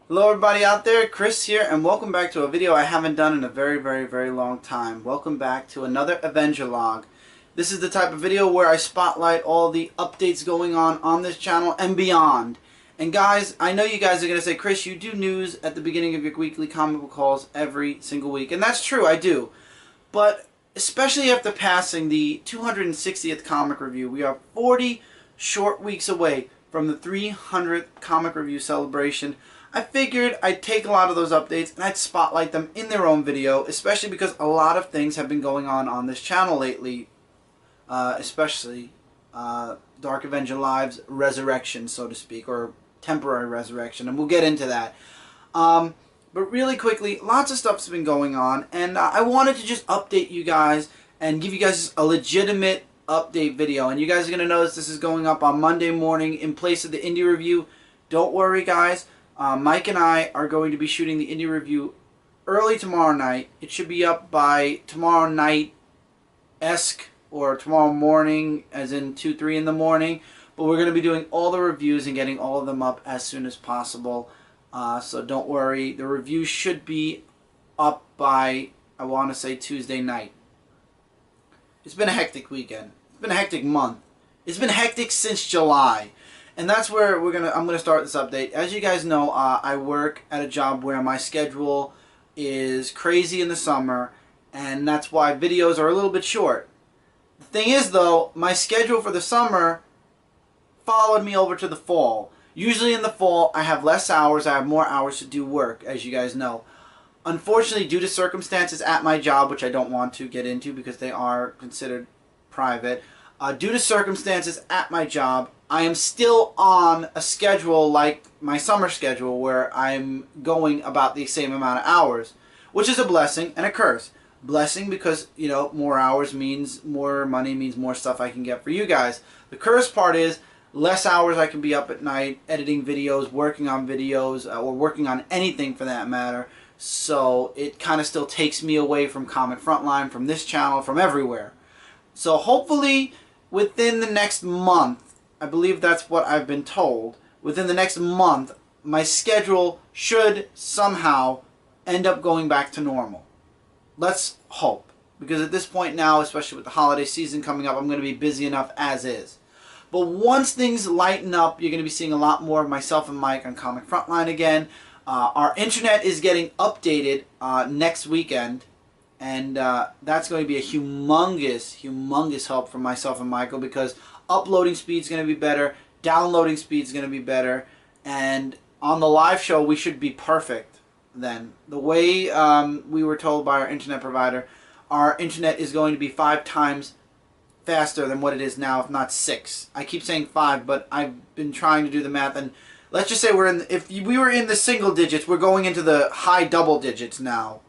Hello everybody out there, Chris here, and welcome back to a video I haven't done in a very long time. Welcome back to another Avenger log. This is the type of video where I spotlight all the updates going on this channel and beyond. And guys, I know you guys are going to say, Chris, you do news at the beginning of your weekly comic book hauls every single week. And that's true, I do. But especially after passing the 260th comic review, we are 40 short weeks away from the 300th comic review celebration. I figured I'd take a lot of those updates and I'd spotlight them in their own video, especially because a lot of things have been going on this channel lately, especially Dark Avenger Live's resurrection, so to speak, or temporary resurrection, and we'll get into that. But really quickly, lots of stuff's been going on, and I wanted to just update you guys and give you guys a legitimate update video. And you guys are going to notice this is going up on Monday morning in place of the indie review. Don't worry, guys. Mike and I are going to be shooting the indie review early tomorrow night. It should be up by tomorrow night-esque, or tomorrow morning, as in 2, 3 in the morning. But we're going to be doing all the reviews and getting all of them up as soon as possible. So don't worry. The review should be up by, I want to say, Tuesday night. It's been a hectic weekend. It's been a hectic month. It's been hectic since July. And that's where I'm gonna start this update. As you guys know, I work at a job where my schedule is crazy in the summer, and that's why videos are a little bit short. The thing is, though, my schedule for the summer followed me over to the fall. Usually in the fall, I have less hours. I have more hours to do work, as you guys know. Unfortunately, due to circumstances at my job, which I don't want to get into because they are considered private, due to circumstances at my job, I am still on a schedule like my summer schedule where I'm going about the same amount of hours, which is a blessing and a curse. Blessing because, you know, more hours means more money, means more stuff I can get for you guys. The curse part is less hours I can be up at night editing videos, working on videos, or working on anything for that matter. So it kind of still takes me away from Comic Frontline, from this channel, from everywhere. So hopefully within the next month, I believe that's what I've been told, within the next month, my schedule should somehow end up going back to normal. Let's hope. Because at this point now, especially with the holiday season coming up, I'm going to be busy enough as is. But once things lighten up, you're going to be seeing a lot more of myself and Mike on Comic Frontline again. Our internet is getting updated next weekend. And that's going to be a humongous help for myself and Michael, because uploading speed is going to be better, downloading speed is going to be better, and on the live show we should be perfect then. The way we were told by our internet provider, our internet is going to be 5 times faster than what it is now, if not 6. I keep saying 5, but I've been trying to do the math, and let's just say if we were in the single digits, we're going into the high double digits now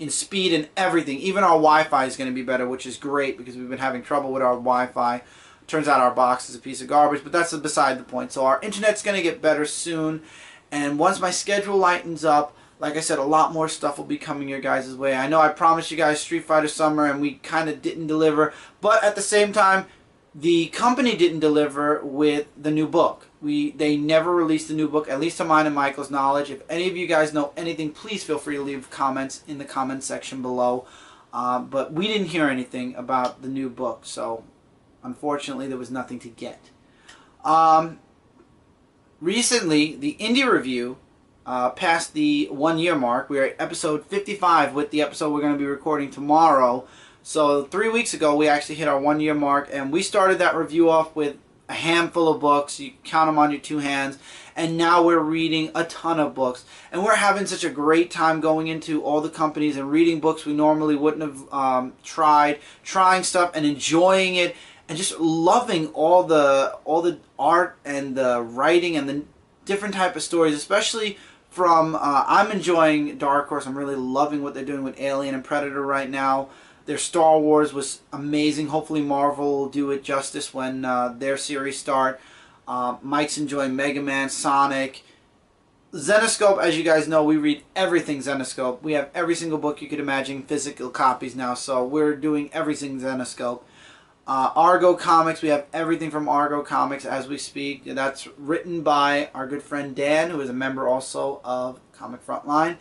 in speed and everything. Even our Wi-Fi is going to be better, which is great because we've been having trouble with our Wi-Fi. Turns out our box is a piece of garbage, but that's beside the point. So our internet's going to get better soon, and once my schedule lightens up, like I said, a lot more stuff will be coming your guys' way. I know I promised you guys Street Fighter Summer, and we kind of didn't deliver, but at the same time, the company didn't deliver with the new book. They never released the new book, at least to mine and Michael's knowledge. If any of you guys know anything, please feel free to leave comments in the comment section below. But we didn't hear anything about the new book, so unfortunately there was nothing to get. Recently, the indie review passed the 1-year mark. We are at episode 55 with the episode we're going to be recording tomorrow. So 3 weeks ago we actually hit our 1-year mark, and we started that review off with a handful of books. You count them on your 2 hands, and now we're reading a ton of books, and we're having such a great time going into all the companies and reading books we normally wouldn't have trying stuff and enjoying it, and just loving all the art and the writing and the different type of stories, especially from I'm enjoying Dark Horse. I'm really loving what they're doing with Alien and Predator right now. Their Star Wars was amazing. Hopefully Marvel will do it justice when their series start. Mike's enjoying Mega Man, Sonic. Zenoscope, as you guys know, we read everything Zenoscope. We have every single book you could imagine, physical copies now, so we're doing everything Zenoscope. Argo Comics, we have everything from Argo Comics as we speak. That's written by our good friend Dan, who is a member also of Comic Frontline.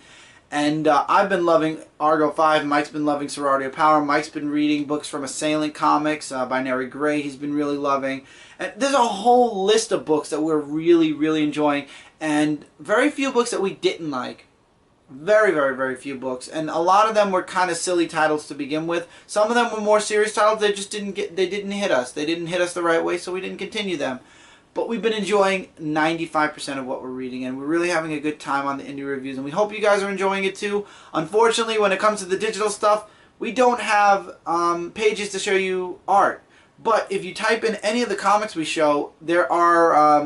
And I've been loving Argo 5. Mike's been loving Sorority of Power. Mike's been reading books from Assailant Comics, Binary Gray, he's been really loving. And there's a whole list of books that we're really, really enjoying. And very few books that we didn't like. Very, very, very few books. And a lot of them were kind of silly titles to begin with. Some of them were more serious titles. They just didn't hit us. They didn't hit us the right way, so we didn't continue them. But we've been enjoying 95% of what we're reading, and we're really having a good time on the indie reviews, and we hope you guys are enjoying it too. Unfortunately, when it comes to the digital stuff, we don't have pages to show you art. But if you type in any of the comics we show, there are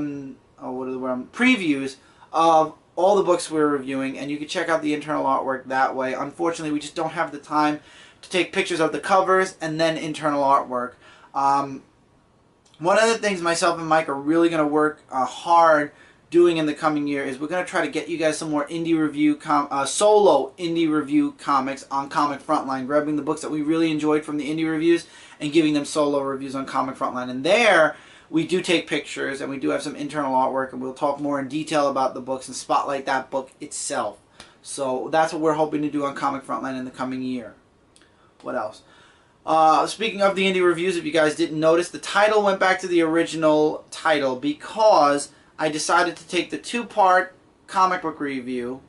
previews of all the books we're reviewing, and you can check out the internal artwork that way. Unfortunately, we just don't have the time to take pictures of the covers and then internal artwork. One of the things myself and Mike are really going to work hard doing in the coming year is we're going to try to get you guys some more indie review, solo indie review comics on Comic Frontline, grabbing the books that we really enjoyed from the indie reviews and giving them solo reviews on Comic Frontline. And there, we do take pictures and we do have some internal artwork, and we'll talk more in detail about the books and spotlight that book itself. So that's what we're hoping to do on Comic Frontline in the coming year. What else? Speaking of the indie reviews, if you guys didn't notice, the title went back to the original title because I decided to take the two-part comic book review,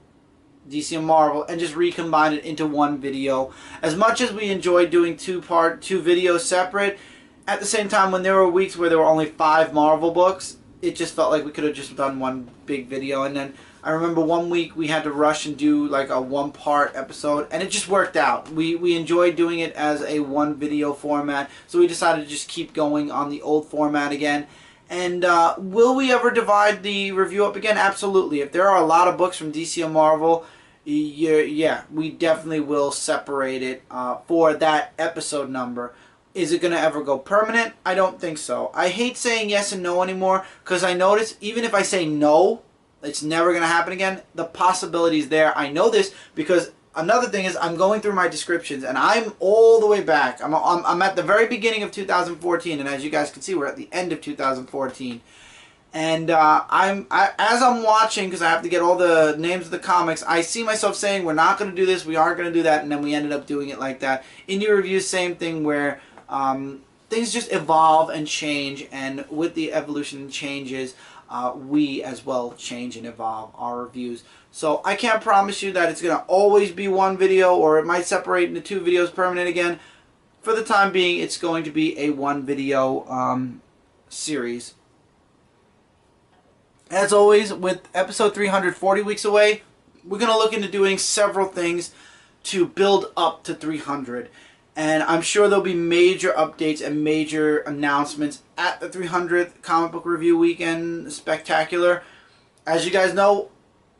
DC and Marvel, and just recombine it into one video. As much as we enjoyed doing two videos separate, at the same time, when there were weeks where there were only 5 Marvel books, it just felt like we could have just done one big video. And then I remember one week we had to rush and do like a one-part episode, and it just worked out. We enjoyed doing it as a one video format, so we decided to just keep going on the old format again. And will we ever divide the review up again? Absolutely. If there are a lot of books from DC and Marvel, yeah, we definitely will separate it for that episode number. Is it going to ever go permanent? I don't think so. I hate saying yes and no anymore, because I notice even if I say no, it's never going to happen again, the possibility is there. I know this because another thing is I'm going through my descriptions, and I'm all the way back. I'm at the very beginning of 2014, and as you guys can see, we're at the end of 2014. And as I'm watching, because I have to get all the names of the comics, I see myself saying we're not going to do this, we aren't going to do that, and then we ended up doing it like that. Indie reviews, same thing, where things just evolve and change, and with the evolution and changes, we as well change and evolve our reviews. So I can't promise you that it's going to always be one video, or it might separate into 2 videos permanent again. For the time being, it's going to be a one video series. As always, with episode 340 weeks away, we're going to look into doing several things to build up to 300. And I'm sure there'll be major updates and major announcements at the 300th Comic Book Review Weekend Spectacular. As you guys know,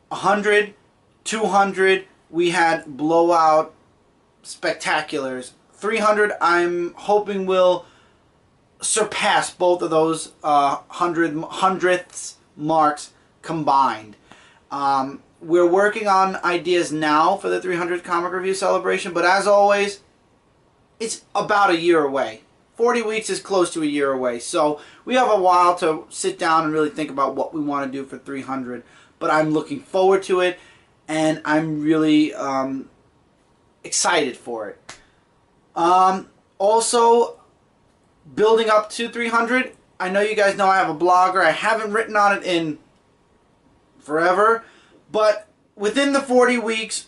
100, 200, we had blowout spectaculars. 300, I'm hoping will surpass both of those hundredths marks combined. We're working on ideas now for the 300th Comic Review celebration, but as always, it's about a year away. 40 weeks is close to a year away. So we have a while to sit down and really think about what we want to do for 300. But I'm looking forward to it, and I'm really excited for it. Also, building up to 300, I know you guys know I have a blogger. I haven't written on it in forever. But within the 40 weeks,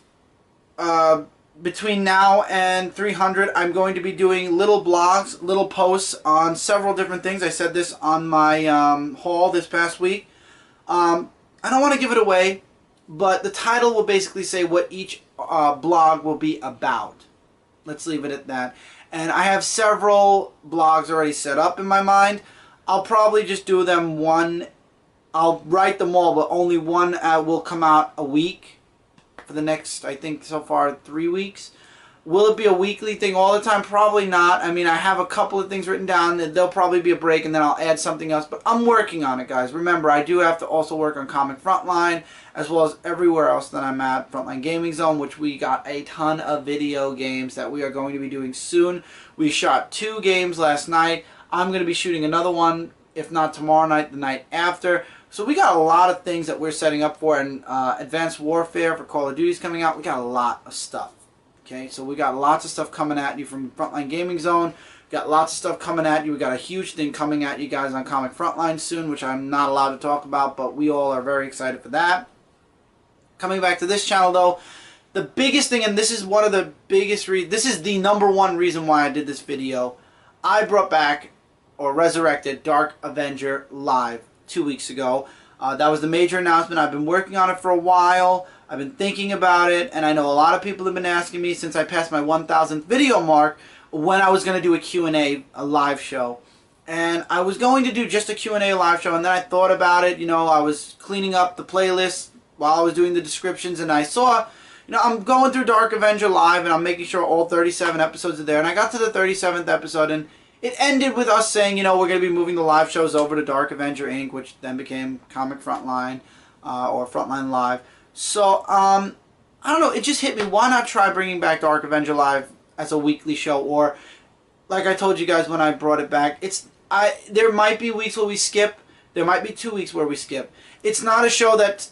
between now and 300, I'm going to be doing little blogs, little posts on several different things. I said this on my haul this past week. I don't want to give it away, but the title will basically say what each blog will be about. Let's leave it at that. And I have several blogs already set up in my mind. I'll probably just do them one. I'll write them all, but only one will come out a week for the next, I think so far, 3 weeks. Will it be a weekly thing all the time? Probably not. I mean, I have a couple of things written down. There'll probably be a break, and then I'll add something else. But I'm working on it, guys. Remember, I do have to also work on Comic Frontline, as well as everywhere else that I'm at. Frontline Gaming Zone, which we got a ton of video games that we are going to be doing soon. We shot 2 games last night. I'm going to be shooting another one, if not tomorrow night, the night after. So we got a lot of things that we're setting up for. And Advanced Warfare for Call of Duty is coming out. We got a lot of stuff. Okay, so we got lots of stuff coming at you from Frontline Gaming Zone. Got lots of stuff coming at you. We got a huge thing coming at you guys on Comic Frontline soon, which I'm not allowed to talk about, but we all are very excited for that. Coming back to this channel, though, the biggest thing, and this is one of the biggest this is the #1 reason why I did this video. I brought back, or resurrected, Dark Avenger live 2 weeks ago. That was the major announcement. I've been working on it for a while. I've been thinking about it, and I know a lot of people have been asking me since I passed my 1,000th video mark when I was going to do a Q&A, a live show. And I was going to do just a Q&A live show, and then I thought about it. You know, I was cleaning up the playlist while I was doing the descriptions, and I saw, you know, I'm going through Dark Avenger live, and I'm making sure all 37 episodes are there. And I got to the 37th episode, and it ended with us saying, you know, we're going to be moving the live shows over to Dark Avenger Inc., which then became Comic Frontline, or Frontline Live. So, I don't know, it just hit me. Why not try bringing back Dark Avenger Live as a weekly show? Or, like I told you guys when I brought it back, there might be weeks where we skip. There might be 2 weeks where we skip. It's not a show that's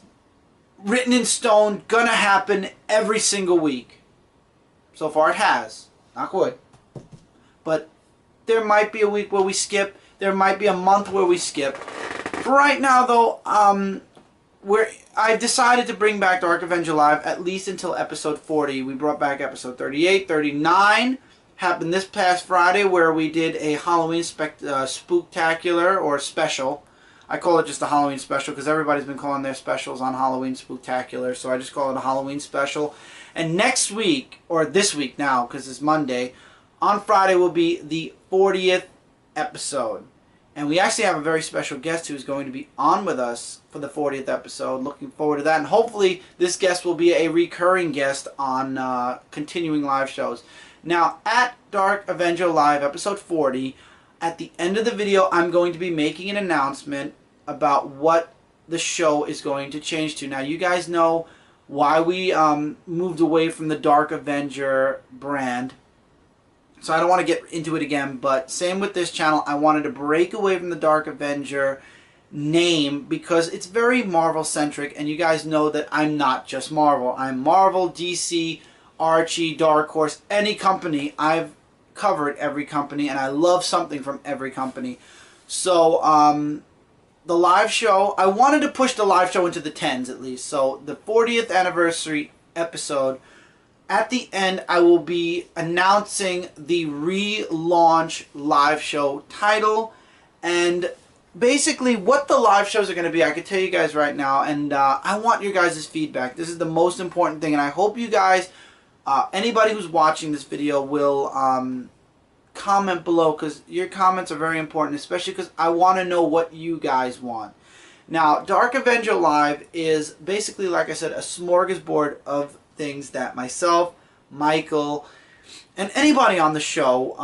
written in stone, gonna happen every single week. So far it has. Knock wood. But there might be a week where we skip. There might be a month where we skip. For right now, though, I've decided to bring back Dark Avenger Live at least until episode 40. We brought back episode 38, 39. Happened this past Friday where we did a Halloween spooktacular or special. I call it just a Halloween special because everybody's been calling their specials on Halloween spooktacular. So I just call it a Halloween special. And next week, or this week now because it's Monday, on Friday will be the 40th episode. And we actually have a very special guest who's going to be on with us for the 40th episode. Looking forward to that. And hopefully this guest will be a recurring guest on continuing live shows. Now, at Dark Avenger Live, episode 40, at the end of the video, I'm going to be making an announcement about what the show is going to change to. Now, you guys know why we moved away from the Dark Avenger brand. So I don't want to get into it again, but same with this channel. I wanted to break away from the Dark Avenger name because it's very Marvel-centric, and you guys know that I'm not just Marvel. I'm Marvel, DC, Archie, Dark Horse, any company. I've covered every company, and I love something from every company. So the live show, I wanted to push the live show into the 10s at least. So the 40th anniversary episode, at the end, I will be announcing the relaunch live show title and basically what the live shows are going to be. I can tell you guys right now, and I want your guys' feedback. This is the most important thing, and I hope you guys, anybody who's watching this video will comment below because your comments are very important, especially because I want to know what you guys want. Now, Dark Avenger Live is basically, like I said, a smorgasbord of things that myself, Michael, and anybody on the show,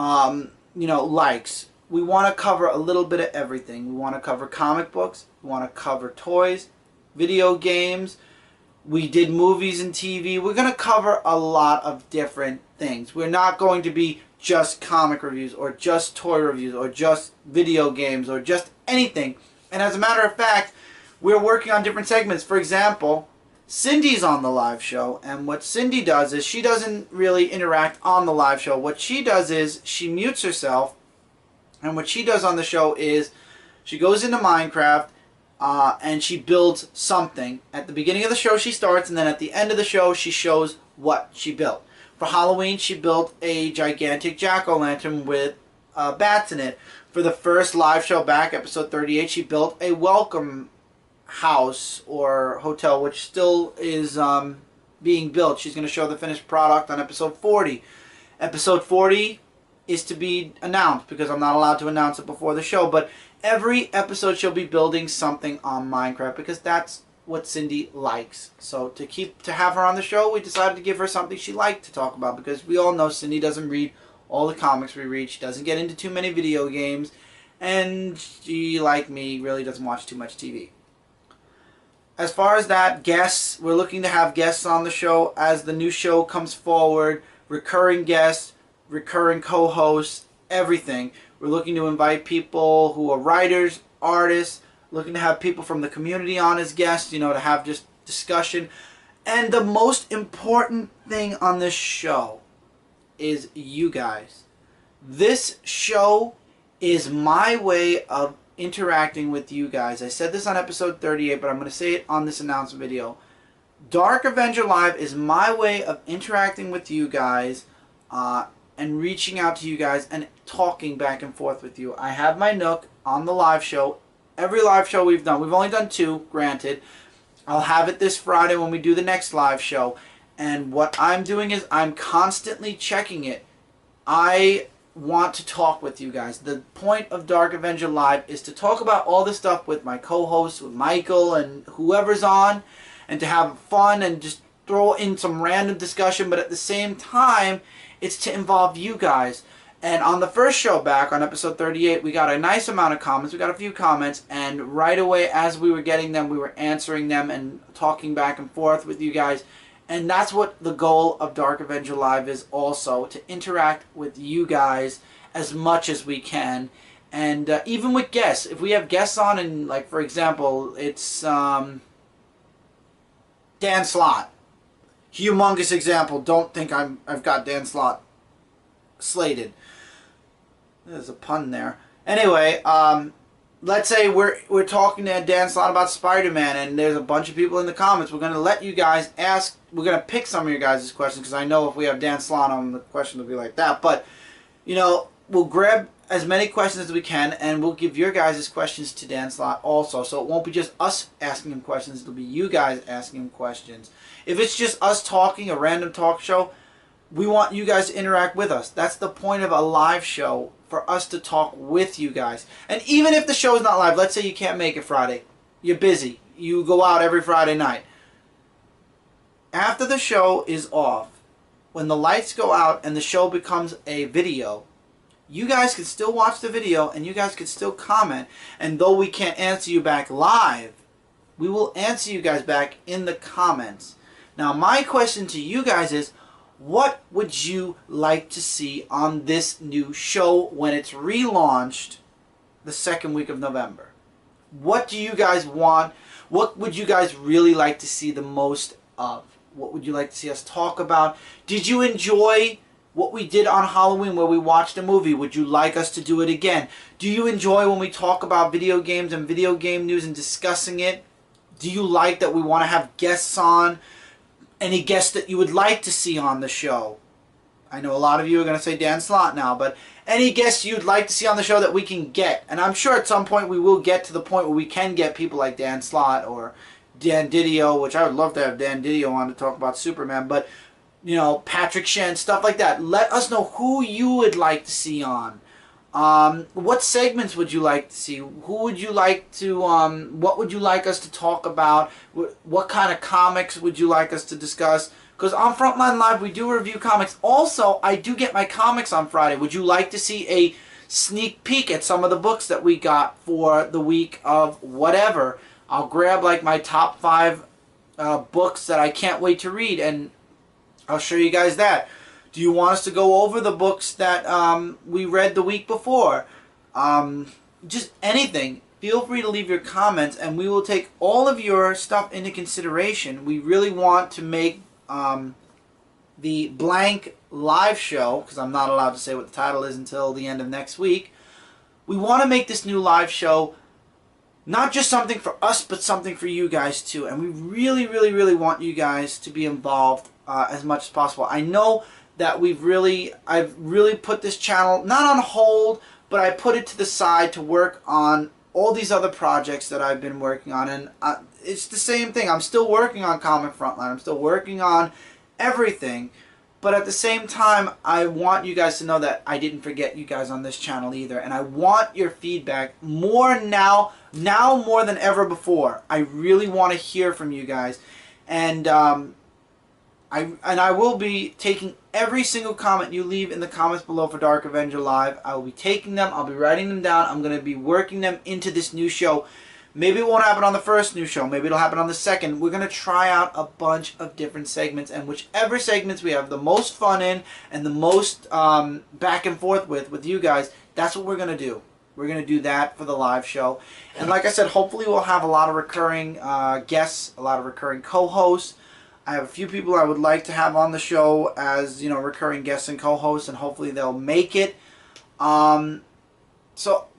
you know, likes. We want to cover a little bit of everything. We want to cover comic books. We want to cover toys, video games. We did movies and TV. We're going to cover a lot of different things. We're not going to be just comic reviews or just toy reviews or just video games or just anything. And as a matter of fact, we're working on different segments. For example, Cindy's on the live show, and what Cindy does is she doesn't really interact on the live show. What she does is she mutes herself, and what she does on the show is she goes into Minecraft and she builds something. At the beginning of the show she starts, and then at the end of the show she shows what she built. For Halloween she built a gigantic jack-o'-lantern with bats in it. For the first live show back, episode 38, she built a welcome house or hotel, which still is being built. She's going to show the finished product on episode 40. Episode 40 is to be announced because I'm not allowed to announce it before the show, but every episode she'll be building something on Minecraft because that's what Cindy likes. So to have her on the show, we decided to give her something she liked to talk about, because we all know Cindy doesn't read all the comics we read. She doesn't get into too many video games, and she, like me, really doesn't watch too much TV. As far as that, guests, we're looking to have guests on the show as the new show comes forward. Recurring guests, recurring co-hosts, everything. We're looking to invite people who are writers, artists, looking to have people from the community on as guests, you know, to have just discussion. And the most important thing on this show is you guys. This show is my way of interacting with you guys. I said this on episode 38, but I'm going to say it on this announcement video. Dark Avenger Live is my way of interacting with you guys and reaching out to you guys and talking back and forth with you. I have my Nook on the live show. Every live show we've done, we've only done 2, granted. I'll have it this Friday when we do the next live show. And what I'm doing is I'm constantly checking it. I want to talk with you guys. The point of Dark Avenger Live is to talk about all this stuff with my co-hosts, with Michael and whoever's on, and to have fun and just throw in some random discussion, but at the same time, it's to involve you guys. And on the first show back, on episode 38, we got a nice amount of comments. We got a few comments, and right away as we were getting them, we were answering them and talking back and forth with you guys. And that's what the goal of Dark Avenger Live is also, to interact with you guys as much as we can. And even with guests, if we have guests on, and like for example, it's Dan Slott. Humongous example. Don't think I've got Dan Slott slated. There's a pun there. Anyway, let's say we're talking to Dan Slott about Spider-Man, and there's a bunch of people in the comments. We're going to let you guys ask. We're going to pick some of your guys' questions, because I know if we have Dan Slott on, the question will be like that. But, you know, we'll grab as many questions as we can, and we'll give your guys' questions to Dan Slott also. So it won't be just us asking him questions. It'll be you guys asking him questions. If it's just us talking, a random talk show, we want you guys to interact with us. That's the point of a live show, for us to talk with you guys. And even if the show is not live, let's say you can't make it Friday, you're busy, you go out every Friday night. After the show is off, when the lights go out and the show becomes a video, you guys can still watch the video and you guys can still comment. And though we can't answer you back live, we will answer you guys back in the comments. Now my question to you guys is, what would you like to see on this new show when it's relaunched the second week of November? What do you guys want? What would you guys really like to see the most of? What would you like to see us talk about? Did you enjoy what we did on Halloween where we watched a movie? Would you like us to do it again? Do you enjoy when we talk about video games and video game news and discussing it? Do you like that we want to have guests on? Any guests that you would like to see on the show? I know a lot of you are going to say Dan Slott now, but any guests you'd like to see on the show that we can get. And I'm sure at some point we will get to the point where we can get people like Dan Slott or Dan Didio, which I would love to have Dan Didio on to talk about Superman, but, you know, Patrick Shen, stuff like that. Let us know who you would like to see on. What segments would you like to see? Who would you like to, what would you like us to talk about? What kind of comics would you like us to discuss? Because on Frontline Live, we do review comics. Also, I do get my comics on Friday. Would you like to see a sneak peek at some of the books that we got for the week of whatever? I'll grab like my top 5 books that I can't wait to read, and I'll show you guys that. Do you want us to go over the books that we read the week before? Just anything. Feel free to leave your comments, and we will take all of your stuff into consideration. We really want to make the blank live show, because I'm not allowed to say what the title is until the end of next week. We want to make this new live show not just something for us, but something for you guys too. And we really, really, really want you guys to be involved as much as possible. I know that I've really put this channel, not on hold, but I put it to the side to work on all these other projects that I've been working on. And it's the same thing. I'm still working on Comic Frontline. I'm still working on everything. But at the same time, I want you guys to know that I didn't forget you guys on this channel either. And I want your feedback more now more than ever before. I really want to hear from you guys. And I will be taking every single comment you leave in the comments below for Dark Avenger Live. I will be taking them. I'll be writing them down. I'm going to be working them into this new show. Maybe it won't happen on the first new show. Maybe it'll happen on the second. We're going to try out a bunch of different segments. And whichever segments we have the most fun in and the most back and forth with you guys, that's what we're going to do. We're going to do that for the live show. And like I said, hopefully we'll have a lot of recurring guests, a lot of recurring co-hosts. I have a few people I would like to have on the show as, you know, recurring guests and co-hosts, and hopefully they'll make it. So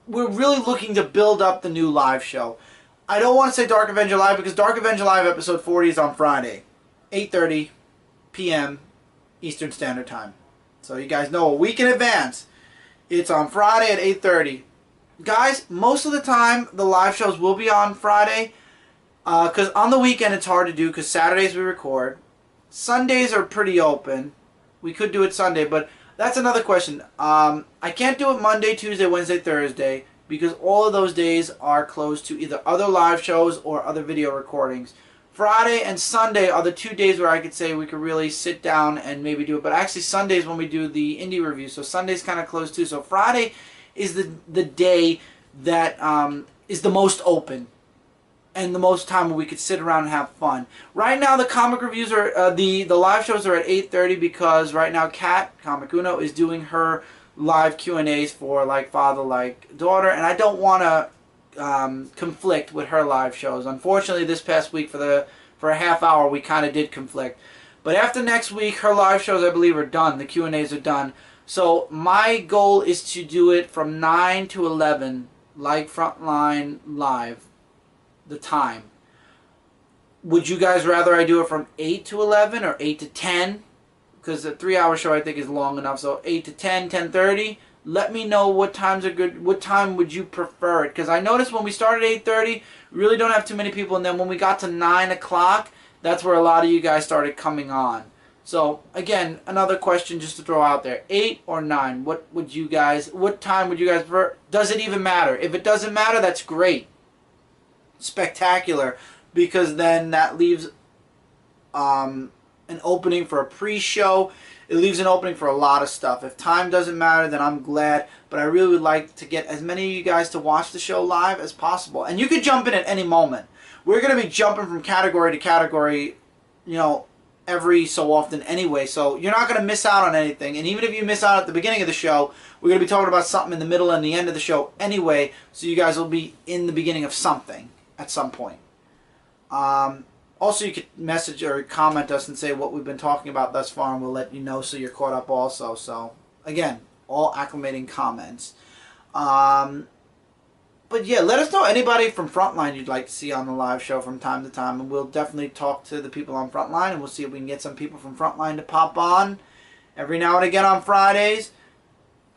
we're really looking to build up the new live show. I don't want to say Dark Avenger Live because Dark Avenger Live episode 40 is on Friday, 8:30 p.m. Eastern Standard Time. So you guys know a week in advance. It's on Friday at 8:30. Guys, most of the time the live shows will be on Friday. Because on the weekend it's hard to do because Saturdays we record. Sundays are pretty open. We could do it Sunday, but that's another question. I can't do it Monday, Tuesday, Wednesday, Thursday because all of those days are closed to either other live shows or other video recordings. Friday and Sunday are the 2 days where I could say we could really sit down and maybe do it. But actually Sunday's when we do the indie review, so Sunday's kind of closed too. So Friday is the day that is the most open. And the most time where we could sit around and have fun. Right now, the comic reviews are the live shows are at 8:30 because right now Kat Comic Uno is doing her live Q&As for Like Father, Like Daughter, and I don't want to conflict with her live shows. Unfortunately, this past week for a half hour we kind of did conflict. But after next week, her live shows I believe are done. The Q&As are done. So my goal is to do it from 9 to 11, like Frontline Live. The time. Would you guys rather I do it from 8 to 11 or 8 to 10? Because a 3-hour show I think is long enough. So 8 to 10, 10:30. Let me know what times are good. What time would you prefer it? Because I noticed when we started at 8:30, we really don't have too many people. And then when we got to 9 o'clock, that's where a lot of you guys started coming on. So again, another question just to throw out there. 8 or 9? What time would you guys prefer? Does it even matter? If it doesn't matter, that's great. Spectacular, because then that leaves an opening for a pre-show. It leaves an opening for a lot of stuff. If time doesn't matter, then I'm glad, but I really would like to get as many of you guys to watch the show live as possible. And you can jump in at any moment. We're going to be jumping from category to category, you know, every so often anyway, so you're not going to miss out on anything. And even if you miss out at the beginning of the show, we're going to be talking about something in the middle and the end of the show anyway, so you guys will be in the beginning of something at some point. Also, you could message or comment us and say what we've been talking about thus far, and we'll let you know so you're caught up also. So, again, all acclimating comments. But yeah, let us know anybody from Frontline you'd like to see on the live show from time to time, and we'll definitely talk to the people on Frontline, and we'll see if we can get some people from Frontline to pop on every now and again on Fridays.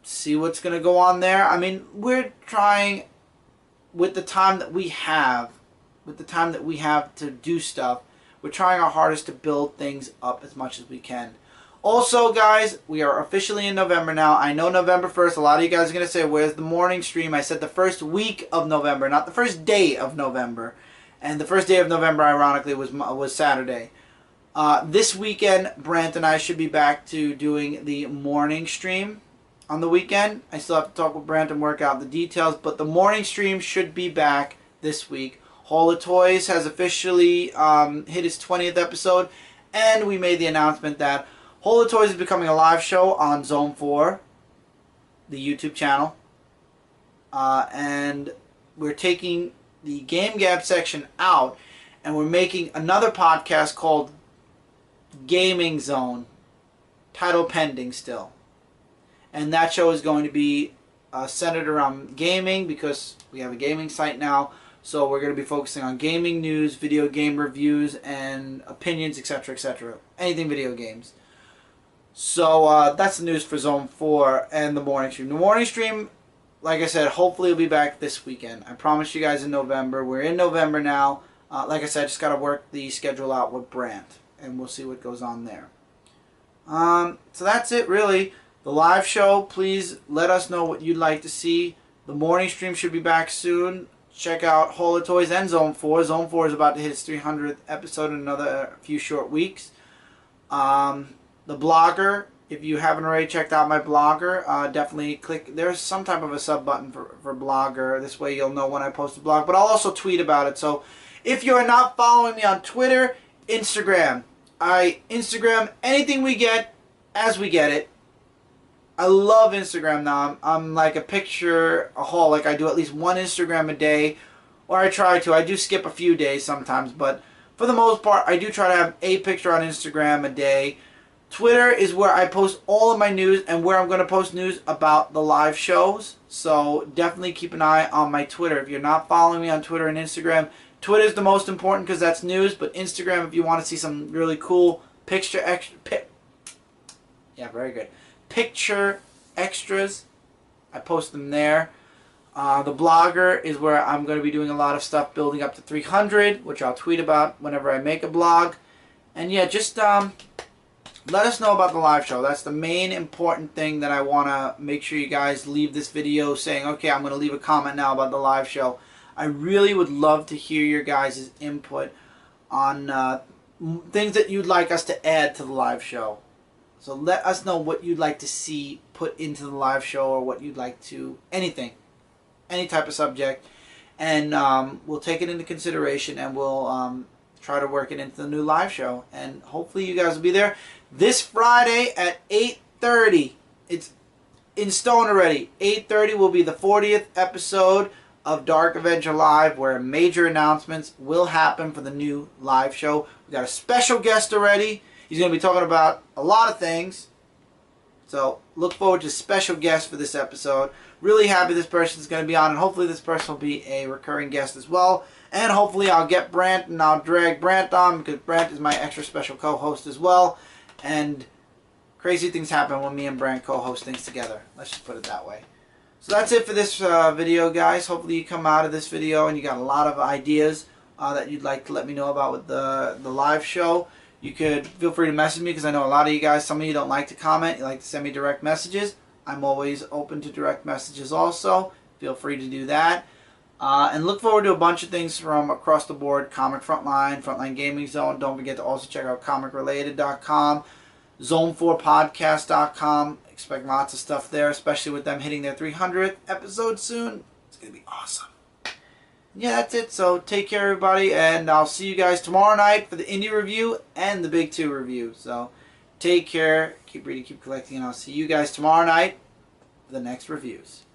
See what's going to go on there. I mean, we're trying with the time that we have, to do stuff, we're trying our hardest to build things up as much as we can. Also, guys, we are officially in November now. I know November 1st, a lot of you guys are going to say, where's the morning stream? I said the first week of November, not the first day of November. And the first day of November, ironically, was Saturday. This weekend, Brant and I should be back to doing the morning stream on the weekend. I still have to talk with Brant and work out the details, but the morning stream should be back this week. Hall of Toys has officially hit its 20th episode, and we made the announcement that Hall of Toys is becoming a live show on Zone 4, the YouTube channel, and we're taking the Game Gab section out, and we're making another podcast called Gaming Zone, title pending still. And that show is going to be centered around gaming because we have a gaming site now. So we're going to be focusing on gaming news, video game reviews, and opinions, etc., etc. Anything video games. So that's the news for Zone 4 and the morning stream. The morning stream, like I said, hopefully will be back this weekend. I promised you guys in November. We're in November now. Like I said, I just got to work the schedule out with Brant, and we'll see what goes on there. So that's it, really. The live show, please let us know what you'd like to see. The morning stream should be back soon. Check out Hall of Toys and Zone 4. Zone 4 is about to hit its 300th episode in another few short weeks. The blogger, if you haven't already checked out my blogger, definitely click. There's some type of a sub button for blogger. This way you'll know when I post a blog. But I'll also tweet about it. So if you are not following me on Twitter, Instagram, I Instagram anything we get as we get it. I love Instagram now. I'm like a picture a haul. Like I do at least one Instagram a day, or I try to. I do skip a few days sometimes, but for the most part, I do try to have a picture on Instagram a day. Twitter is where I post all of my news and where I'm going to post news about the live shows. So definitely keep an eye on my Twitter. If you're not following me on Twitter and Instagram, Twitter is the most important because that's news. But Instagram, if you want to see some really cool picture extras, I post them there. The blogger is where I'm going to be doing a lot of stuff building up to 300, which I'll tweet about whenever I make a blog. And yeah, just let us know about the live show. That's the main important thing that I want to make sure you guys leave this video saying, okay, I'm going to leave a comment now about the live show. I really would love to hear your guys' input on things that you'd like us to add to the live show. So let us know what you'd like to see put into the live show, or what you'd like to, anything, any type of subject. And we'll take it into consideration, and we'll try to work it into the new live show. And hopefully you guys will be there this Friday at 8:30. It's in stone already. 8:30 will be the 40th episode of Dark Avenger Live, where major announcements will happen for the new live show. We got a special guest already. He's going to be talking about a lot of things. So look forward to a special guest for this episode. Really happy this person's going to be on, and hopefully this person will be a recurring guest as well. And hopefully I'll get Brant, and I'll drag Brant on, because Brant is my extra special co-host as well. And crazy things happen when me and Brant co-host things together. Let's just put it that way. So that's it for this video, guys. Hopefully you come out of this video and you got a lot of ideas that you'd like to let me know about with the live show. You could feel free to message me, because I know a lot of you guys, some of you don't like to comment. You like to send me direct messages. I'm always open to direct messages also. Feel free to do that. And look forward to a bunch of things from across the board. Comic Frontline, Frontline Gaming Zone. Don't forget to also check out comicrelated.com, zone4podcast.com. Expect lots of stuff there, especially with them hitting their 300th episode soon. It's going to be awesome. Yeah, that's it. So take care, everybody, and I'll see you guys tomorrow night for the indie review and the Big 2 review. So take care, keep reading, keep collecting, and I'll see you guys tomorrow night for the next reviews.